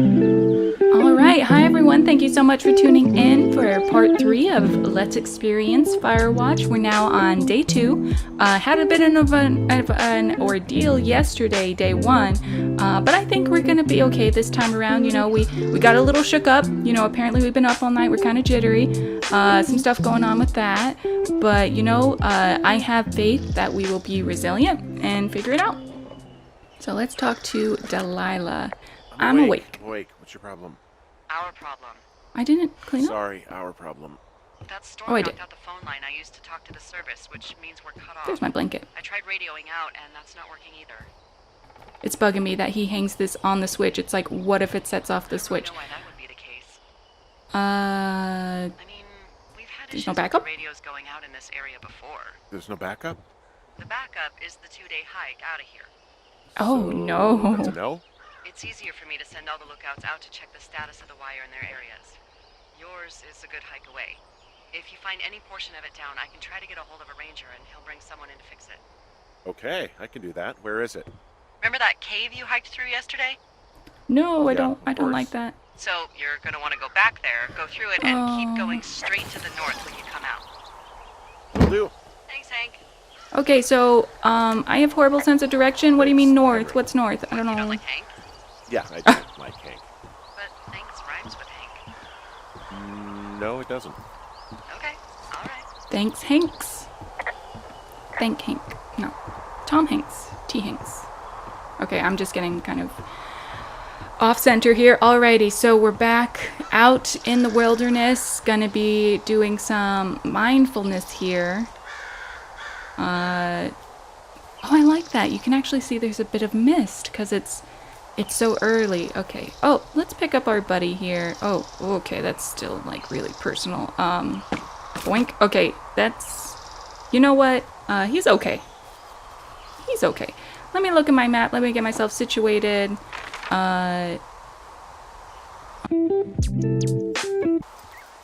Alright, hi everyone, thank you so much for tuning in for part 3 of Let's Experience Firewatch. We're now on day 2. Had a bit of an ordeal yesterday, day 1, but I think we're gonna be okay this time around. You know, we got a little shook up. You know, apparently we've been up all night, we're kind of jittery. Some stuff going on with that, but you know, I have faith that we will be resilient and figure it out. So let's talk to Delilah. I'm awake. What's your problem? Our problem. I didn't clean up. Sorry, our problem. That storm I knocked did. out the phone line I used to talk to the service, which means we're cut off. There's my blanket. I tried radioing out, and that's not working either. It's bugging me that he hangs this on the switch. It's like, what if it sets off the I switch? don't know why that would be the case. Uh, I mean, we've had There's issues no with backup? the radios going out in this area before. There's no backup? The backup is the 2-day hike out of here. Oh, So, no. That's a no? It's easier for me to send all the lookouts out to check the status of the wire in their areas. Yours is a good hike away. If you find any portion of it down, I can try to get a hold of a ranger and he'll bring someone in to fix it. Okay, I can do that. Where is it? Remember that cave you hiked through yesterday? No, I Yeah, don't. I of don't course. like that. So you're going to want to go back there, go through it, and keep going straight to the north when you come out. Will do. Thanks, Hank. Okay, so I have horrible sense of direction. What do you mean north? What's north? I don't You don't know. like Hank? Yeah, I do like Hank. But thanks rhymes with Hank. No, it doesn't. Okay, alright. Thanks, Hanks. Thank Hank. No, Tom Hanks. T Hanks. Okay, I'm just getting kind of off center here. Alrighty, so we're back out in the wilderness. Gonna be doing some mindfulness here. Oh, I like that. You can actually see there's a bit of mist because it's so early. Okay. Oh, let's pick up our buddy here. Oh, okay. That's still like really personal. Boink. Okay, that's. You know what? He's okay. He's okay. Let me look at my map. Let me get myself situated.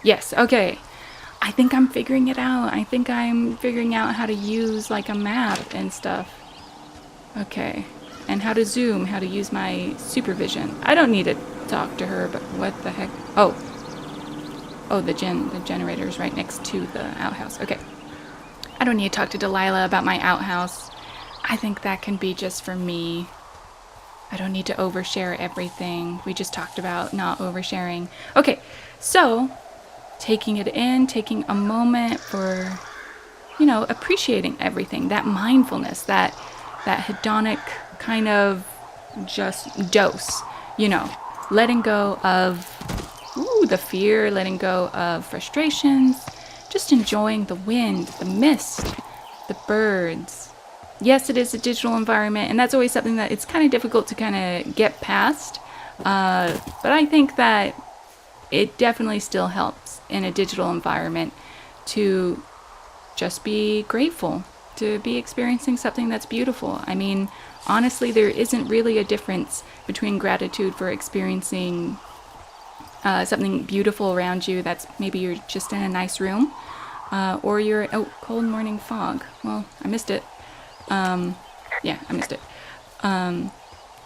Yes. Okay. I think I'm figuring it out. I think I'm figuring out how to use like a map and stuff. Okay. And how to zoom, how to use my supervision. I don't need to talk to her, but what the heck? Oh. Oh, the generator is right next to the outhouse. Okay. I don't need to talk to Delilah about my outhouse. I think that can be just for me. I don't need to overshare everything. We just talked about not oversharing. Okay. So, taking it in, taking a moment for, you know, appreciating everything, that mindfulness, that hedonic kind of just dose, you know, letting go of the fear, letting go of frustrations, just enjoying the wind, the mist, the birds. Yes, it is a digital environment, and that's always something that it's kind of difficult to kind of get past, but I think that it definitely still helps in a digital environment to just be grateful, to be experiencing something that's beautiful. I mean, honestly, there isn't really a difference between gratitude for experiencing something beautiful around you that's maybe you're just in a nice room, or you're, cold morning fog. Well, I missed it. Yeah, I missed it.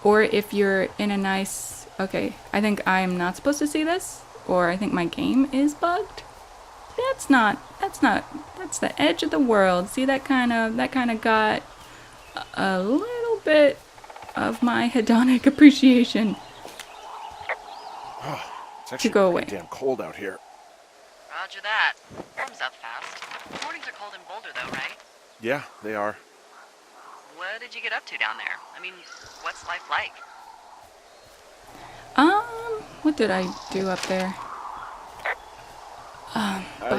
Or if you're in a nice, okay, I think I'm not supposed to see this, or I think my game is bugged. That's the edge of the world. See, that kind of got a little bit of my hedonic appreciation It's actually go away. pretty damn cold out here. Roger that. Warms up fast. Mornings are cold in Boulder, though, right? Yeah, they are. What did you get up to down there? I mean, what's life like? What did I do up there?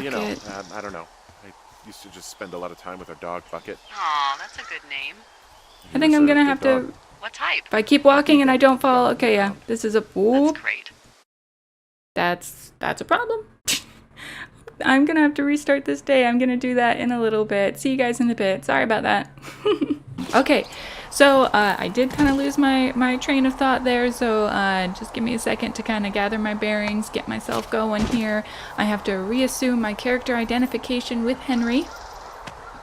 You know, Bucket. I don't know. I used to just spend a lot of time with our dog, Bucket. Aw, that's a good name. I think I'm gonna have to. What type? If I keep walking and I don't fall, okay, yeah, this is a. Whoop. That's great. That's a problem. I'm gonna have to restart this day. I'm gonna do that in a little bit. See you guys in a bit. Sorry about that. Okay, so I did kind of lose my train of thought there, so just give me a second to kind of gather my bearings, get myself going here. I have to reassume my character identification with Henry,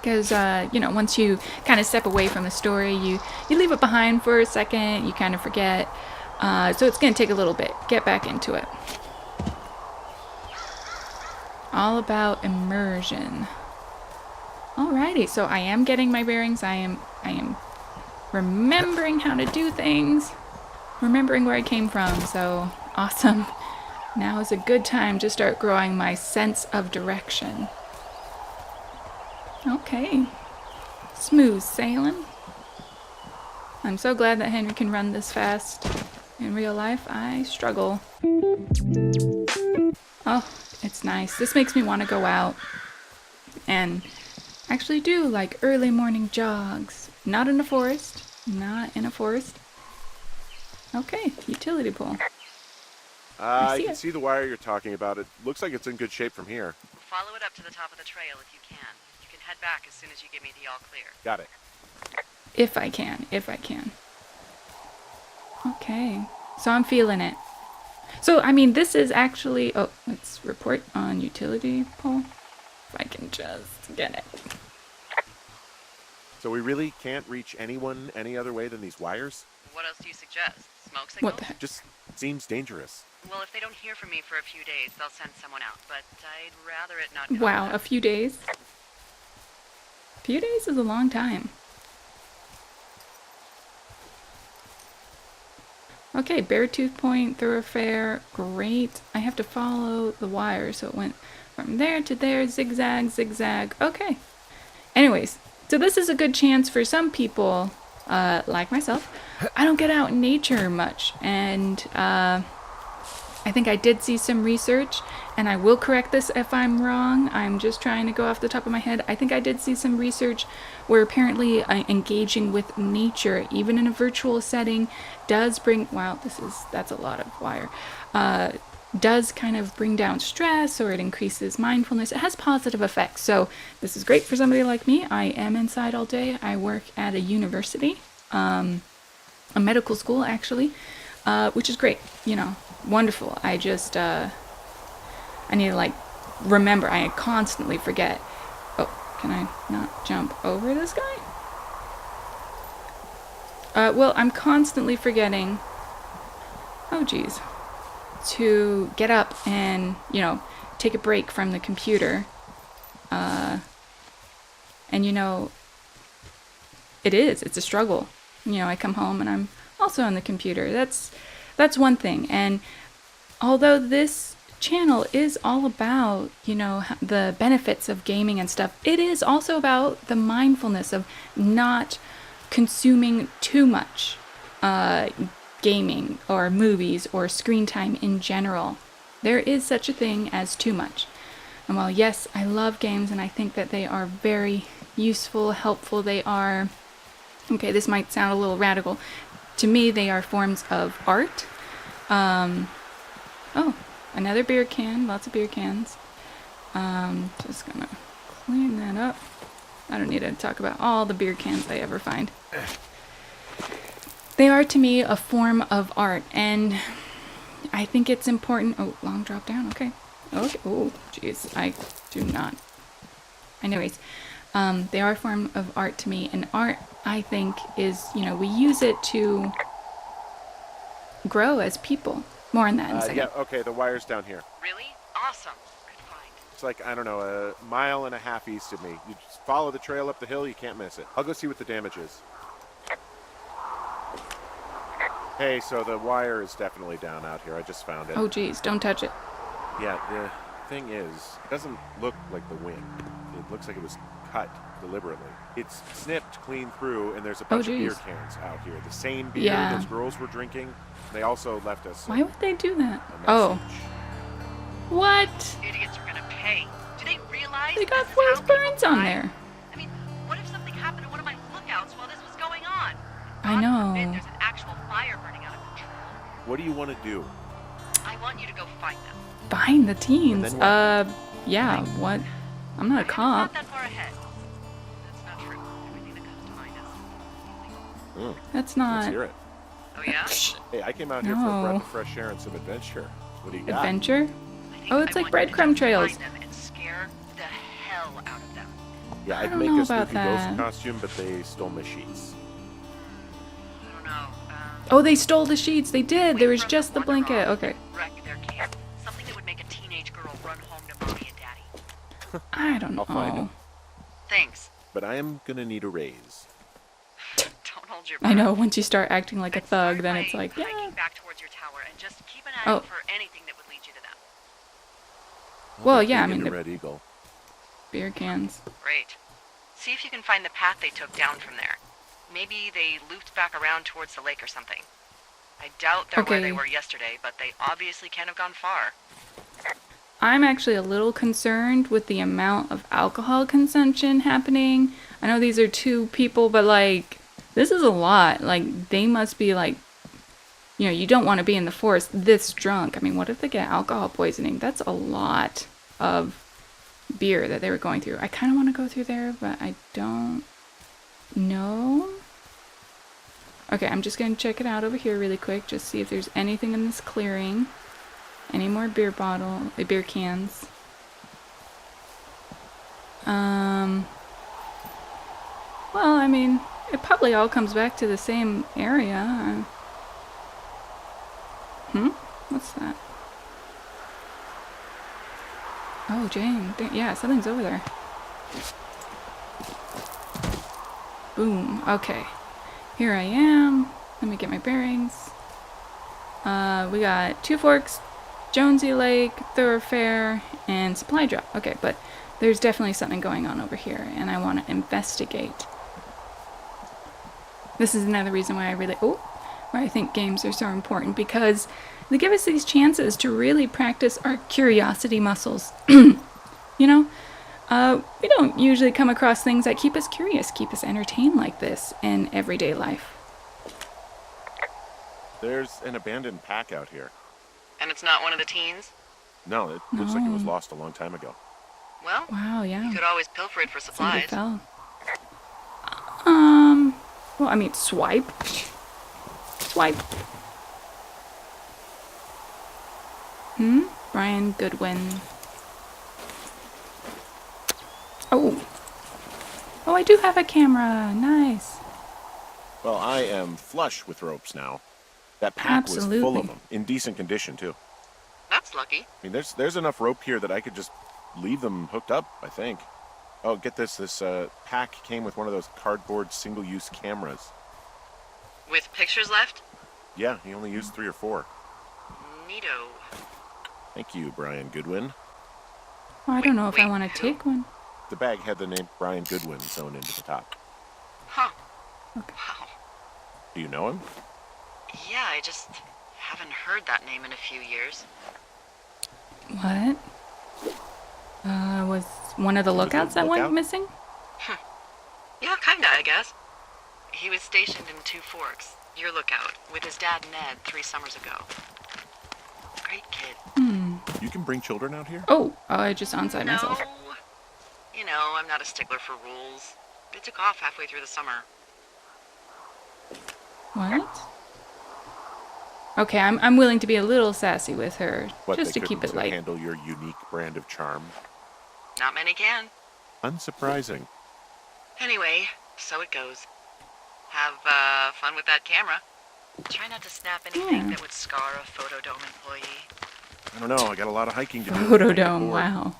because you know, once you kind of step away from the story, you leave it behind for a second, you kind of forget. So it's going to take a little bit. Get back into it. All about immersion. Alrighty, so I am getting my bearings. I am remembering how to do things. Remembering where I came from, so awesome. Now is a good time to start growing my sense of direction. Okay. Smooth sailing. I'm so glad that Henry can run this fast. In real life, I struggle. Oh, it's nice. This makes me want to go out and actually do like early morning jogs. Not in a forest. Not in a forest. Okay, utility pole. I can see the wire you're talking about. It looks like it's in good shape from here. Follow it up to the top of the trail if you can. You can head back as soon as you give me the all clear. Got it. If I can. Okay, so I'm feeling it. So, I mean, this is actually... Oh, let's report on utility pole. If I can just get it. So we really can't reach anyone any other way than these wires? What else do you suggest? Smoke signals? What the heck? Just seems dangerous. Well, if they don't hear from me for a few days, they'll send someone out, but I'd rather it not come Wow, back. a few days? A few days is a long time. Okay, Beartooth Point, thoroughfare, great. I have to follow the wire, so it went from there to there, zigzag, zigzag. Okay. Anyways, so this is a good chance for some people, like myself. I don't get out in nature much, and I think I did see some research, and I will correct this if I'm wrong. I'm just trying to go off the top of my head. I think I did see some research where apparently engaging with nature, even in a virtual setting, does bring, wow, that's a lot of wire, does kind of bring down stress, or it increases mindfulness. It has positive effects. So this is great for somebody like me. I am inside all day. I work at a university, a medical school actually, which is great, you know, wonderful. I just, I need to like remember. I constantly forget. Oh, can I not jump over this guy? Well, I'm constantly forgetting, oh geez, to get up and, you know, take a break from the computer. And you know, it's a struggle. You know, I come home and I'm also on the computer. That's one thing. And although this channel is all about, you know, the benefits of gaming and stuff, it is also about the mindfulness of not consuming too much gaming or movies or screen time in general. There is such a thing as too much. And while yes, I love games and I think that they are very useful, helpful, they are, okay, this might sound a little radical. To me, they are forms of art. Oh, another beer can, lots of beer cans. Just gonna clean that up. I don't need to talk about all the beer cans I ever find. They are to me a form of art, and I think it's important. Oh, long drop down, okay. Okay, oh, jeez, I do not. Anyways, they are a form of art to me, and art, I think, is, you know, we use it to grow as people. More on that in a second. Yeah, okay, the wire's down here. Really? Awesome. Good find. It's like, I don't know, a mile and a half east of me. You just follow the trail up the hill, you can't miss it. I'll go see what the damage is. Hey, so the wire is definitely down out here. I just found it. Oh, geez, don't touch it. Yeah, the thing is, it doesn't look like the wing. It looks like it was cut deliberately. It's snipped clean through, and there's a bunch of beer cans out here. The same beer those girls were drinking. They also left us. Why would they do that? Oh. What? Idiots are gonna pay. Do they realize They got this is forest how people burns on die? there. I mean, what if something happened to one of my lookouts while this was going on? I God know. forbid there's an actual fire burning out of control. What do you want to do? I want you to go find them. Find the teens. And then Yeah, what? I'm not a I haven't cop. thought that far ahead. That's not true. Everything that comes to mind is illegal. That's Let's not... hear it. Oh yeah? Hey, I came out here for a No. breath of fresh air and some adventure. What do you got? Adventure? I think Oh, it's I like want you to breadcrumb just trails. Find them and scare the hell out of them. Yeah, I I'd don't make know a about spooky ghost that. costume, but they stole my sheets. I don't know. Oh, they stole the sheets. They did. There was From just the one blanket. rock Okay. and wreck their camp. Something that would make a teenage girl run home to mommy and daddy. I don't know. I'll find it. Thanks. But I am gonna need a raise. Don't hold your breath. I know. Once you start acting like a I'd thug, start then by it's like, yeah. hiking back towards your tower and just keep an eye Oh. out for anything that would lead you to them. Well, I'll yeah, I dig mean, into the Red Eagle. beer cans. Great. See if you can find the path they took down from there. Maybe they looped back around towards the lake or something. I doubt they're where they Okay. were yesterday, but they obviously can't have gone far. I'm actually a little concerned with the amount of alcohol consumption happening. I know these are 2 people, but like, this is a lot. Like, they must be like, you know, you don't want to be in the forest this drunk. I mean, what if they get alcohol poisoning? That's a lot of beer that they were going through. I kind of want to go through there, but I don't know. Okay, I'm just going to check it out over here really quick. Just see if there's anything in this clearing. Any more beer cans. Well, I mean, it probably all comes back to the same area. What's that? Oh, Jane. Yeah, something's over there. Boom. Okay. Here I am. Let me get my bearings. We got 2 Forks, Jonesy Lake, Thoroughfare, and Supply Drop. Okay, but there's definitely something going on over here, and I want to investigate. This is another reason why I think games are so important, because they give us these chances to really practice our curiosity muscles. You know, we don't usually come across things that keep us curious, keep us entertained like this in everyday life. There's an abandoned pack out here. And it's not one of the teens? No, it looks like it was No. lost a long time ago. Well, Wow, yeah. you could always pilfer it for Somebody supplies. fell. Well, I mean, swipe. Swipe. Brian Goodwin. Oh. Oh, I do have a camera. Nice. Well, I am flush with ropes now. That pack was full Absolutely. of them, in decent condition too. That's lucky. I mean, there's enough rope here that I could just leave them hooked up, I think. Oh, get this. This pack came with one of those cardboard single-use cameras. With pictures left? Yeah, he only used 3 or 4. Neato. Thank you, Brian Goodwin. Well, I don't know if I Wait, want to who? take one. The bag had the name Brian Goodwin sewn into the top. Huh. Okay. Wow. Do you know him? Yeah, I just haven't heard that name in a few years. What? Was one of the Was the lookouts that went lookout? missing? Yeah, kinda, I guess. He was stationed in 2 Forks, your lookout, with his dad Ned 3 summers ago. Great kid. You can bring children out here? Oh, I just onside No. myself. You know, I'm not a stickler for rules. They took off halfway through the summer. What? Okay, I'm willing to be a little sassy with her, What, just they to keep couldn't it light. handle your unique brand of charm? Not many can. Unsurprising. Anyway, so it goes. Have fun with that camera. Try not to snap anything Yeah. that would scar a Photodome employee. I don't know, I got a lot of hiking to do. Photodome, wow.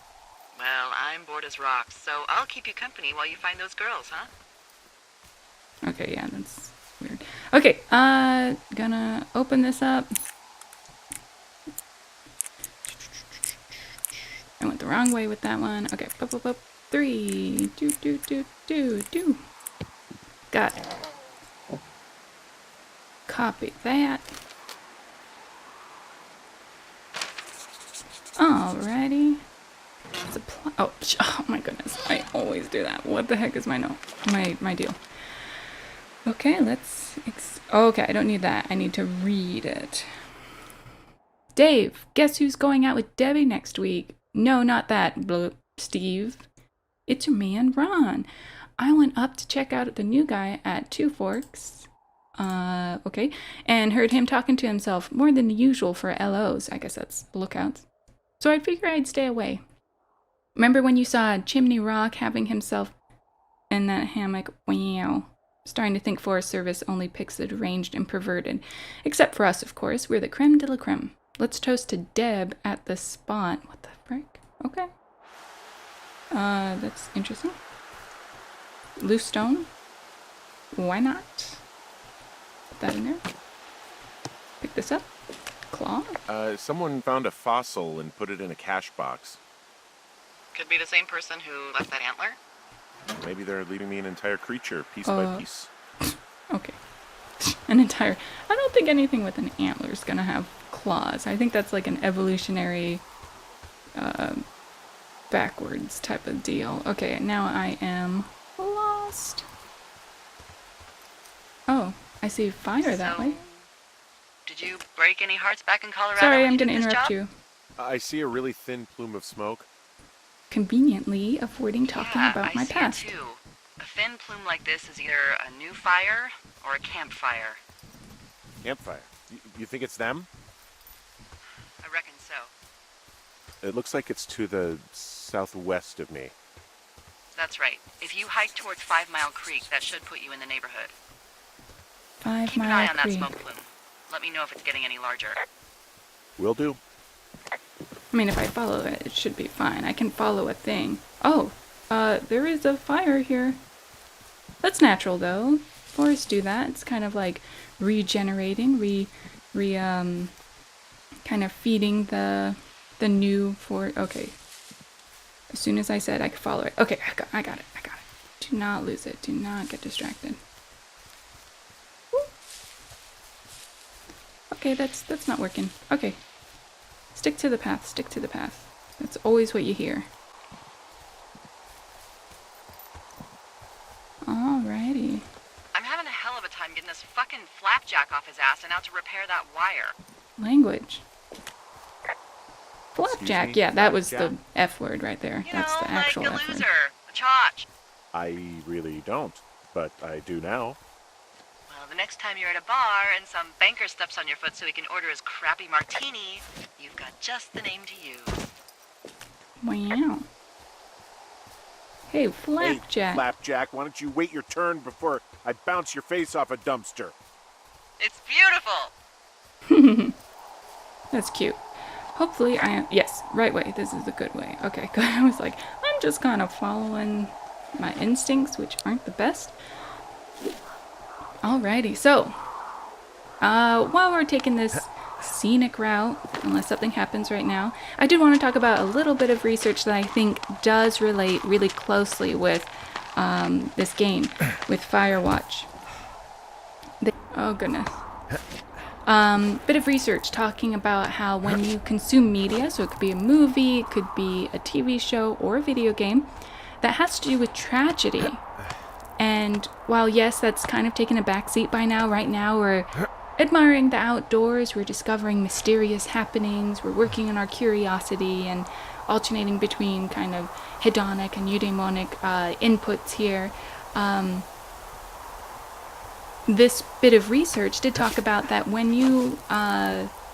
Well, I'm bored as rocks, so I'll keep you company while you find those girls, huh? Okay, yeah, that's weird. Okay, gonna open this up. I went the wrong way with that one. Okay, 3, do. Got it. Copy that. Alrighty. Supply. Oh my goodness! I always do that. What the heck is my deal? Okay, let's. Okay, I don't need that. I need to read it. Dave, guess who's going out with Debbie next week? No, not that. Bloop, Steve. It's your man Ron. I went up to check out the new guy at 2 Forks. Okay, and heard him talking to himself more than usual for LOs. I guess that's lookouts. So I figured I'd stay away. Remember when you saw Chimney Rock having himself in that hammock? Wow. Starting to think Forest Service only picks the deranged and perverted. Except for us, of course. We're the creme de la creme. Let's toast to Deb at the spot. What the frick? Okay. That's interesting. Loose stone. Why not? Put that in there. Pick this up. Claw. Someone found a fossil and put it in a cache box. Could be the same person who left that antler. Maybe they're leaving me an entire creature, piece by piece. Okay. An entire... I don't think anything with an antler is gonna have claws. I think that's like an evolutionary, backwards type of deal. Okay, now I am lost. Oh, I see fire that way. Did you break any hearts back in Colorado? Sorry, I'm gonna interrupt you. I see a really thin plume of smoke. Conveniently avoiding talking about my past. It too. A thin plume like this is either a new fire or a campfire. Campfire? You think it's them? I reckon so. It looks like it's to the southwest of me. That's right. If you hike towards 5 Mile Creek, that should put you in the neighborhood. 5 Keep an Mile eye on that Creek. smoke plume. Let me know if it's getting any larger. Will do. I mean, if I follow it, it should be fine. I can follow a thing. Oh, there is a fire here. That's natural, though. Forests do that. It's kind of like regenerating, kind of feeding the new for. Okay. As soon as I said I could follow it. Okay, I got it. Do not lose it. Do not get distracted. Woo. Okay, that's not working. Okay. Stick to the path, stick to the path. That's always what you hear. Alrighty. I'm having a hell of a time getting this fucking flapjack off his ass and out to repair that wire. Language. Flapjack, yeah, that was Flapjack? the F word right there. You That's know, the actual like a F word. loser, a chotch. I really don't, but I do now. Well, the next time you're at a bar and some banker steps on your foot so he can order his crappy martini, you've got just the name to use. Wow. Hey, Flapjack. Hey, Flapjack, why don't you wait your turn before I bounce your face off a dumpster? It's beautiful! That's cute. Hopefully yes, right way. This is the good way. Okay, good. I was like, I'm just kind of following my instincts, which aren't the best. Alrighty, so, while we're taking this scenic route, unless something happens right now, I did want to talk about a little bit of research that I think does relate really closely with this game, with Firewatch. Oh goodness. Bit of research talking about how when you consume media, so it could be a movie, it could be a TV show or a video game, that has to do with tragedy. And while yes, that's kind of taken a backseat by now, right now we're admiring the outdoors, we're discovering mysterious happenings, we're working on our curiosity and alternating between kind of hedonic and eudaimonic inputs here. This bit of research did talk about that when you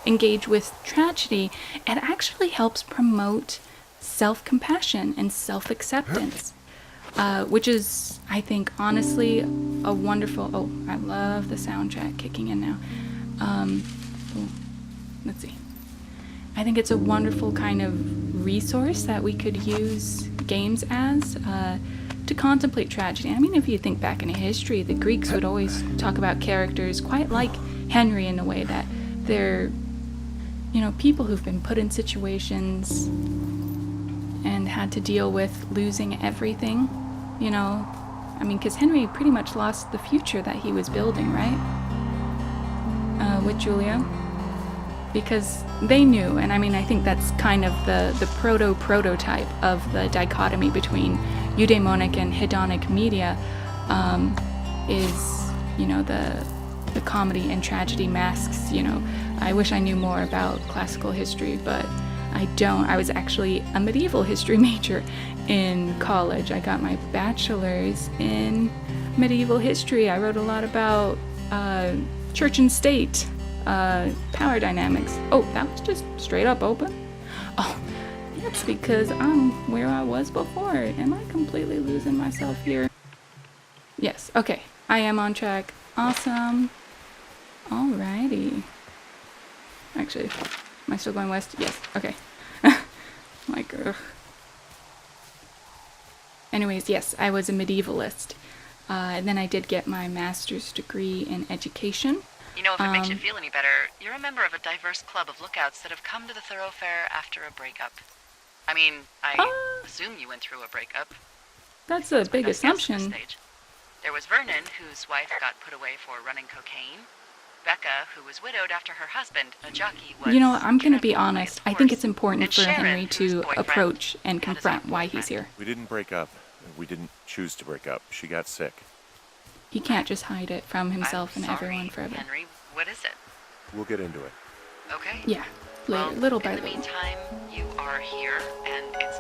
engage with tragedy, it actually helps promote self-compassion and self-acceptance, which is, I think, honestly, a wonderful... Oh, I love the soundtrack kicking in now. Let's see. I think it's a wonderful kind of resource that we could use games as to contemplate tragedy. I mean, if you think back into history, the Greeks would always talk about characters quite like Henry in a way that they're, people who've been put in situations and had to deal with losing everything, I mean, because Henry pretty much lost the future that he was building, right? With Julia. Because they knew, and I mean, I think that's kind of the prototype of the dichotomy between eudaimonic and hedonic media, is, the comedy and tragedy masks, I wish I knew more about classical history, but I don't. I was actually a medieval history major in college. I got my bachelor's in medieval history. I wrote a lot about church and state, power dynamics. Oh, that was just straight up open? Oh, that's because I'm where I was before. Am I completely losing myself here? Yes, okay. I am on track. Awesome. Alrighty. Actually, am I still going west? Yes. Okay. Like, ugh. Anyways, yes, I was a medievalist. And then I did get my master's degree in education. You know, if it makes you feel any better, you're a member of a diverse club of lookouts that have come to the thoroughfare after a breakup. I mean, I assume you went through a breakup. That's a big assumption. There was Vernon, whose wife got put away for running cocaine. Becca, who was widowed after her husband, a jockey, was... You know, I'm going to be honest. I think it's important for Henry to approach and confront why he's here. We didn't break up. We didn't choose to break up. She got sick. He can't just hide it from himself and everyone forever. Henry, what is it? We'll get into it. Okay. Yeah, later, little by in the little. meantime, you are here, and it's